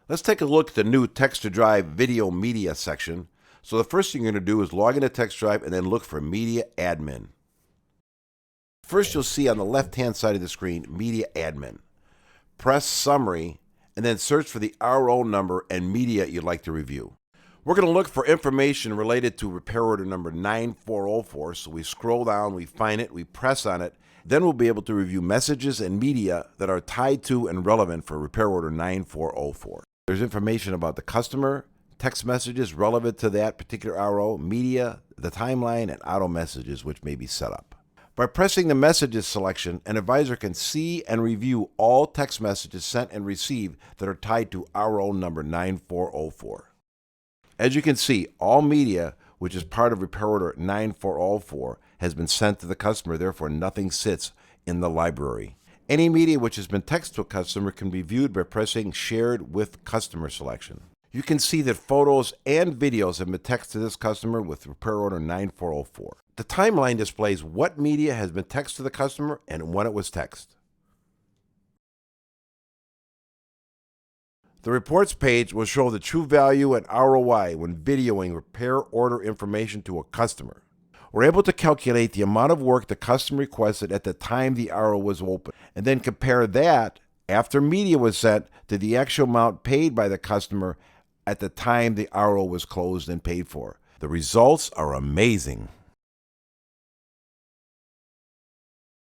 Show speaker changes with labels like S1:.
S1: Let's take a look at the new TEXT2DRIVE Video Media section. So the first thing you're going to do is log into TEXT2DRIVE and then look for Media Admin. First, you'll see on the left-hand side of the screen, Media Admin. Press Summary, and then search for the RO number and media you'd like to review. We're going to look for information related to repair order number 9404, so we scroll down, we find it, we press on it, then we'll be able to review messages and media that are tied to and relevant for repair order 9404. There's information about the customer, text messages relevant to that particular RO, media, the timeline, and auto messages which may be set up. By pressing the Messages selection, an advisor can see and review all text messages sent and received that are tied to RO number 9404. As you can see, all media, which is part of repair order 9404, has been sent to the customer, therefore nothing sits in the library. Any media which has been texted to a customer can be viewed by pressing Shared with Customer selection. You can see that photos and videos have been texted to this customer with repair order 9404. The timeline displays what media has been texted to the customer and when it was texted. The Reports page will show the true value and ROI when videoing repair order information to a customer. We're able to calculate the amount of work the customer requested at the time the RO was open, and then compare that after media was sent to the actual amount paid by the customer at the time the RO was closed and paid for. The results are amazing.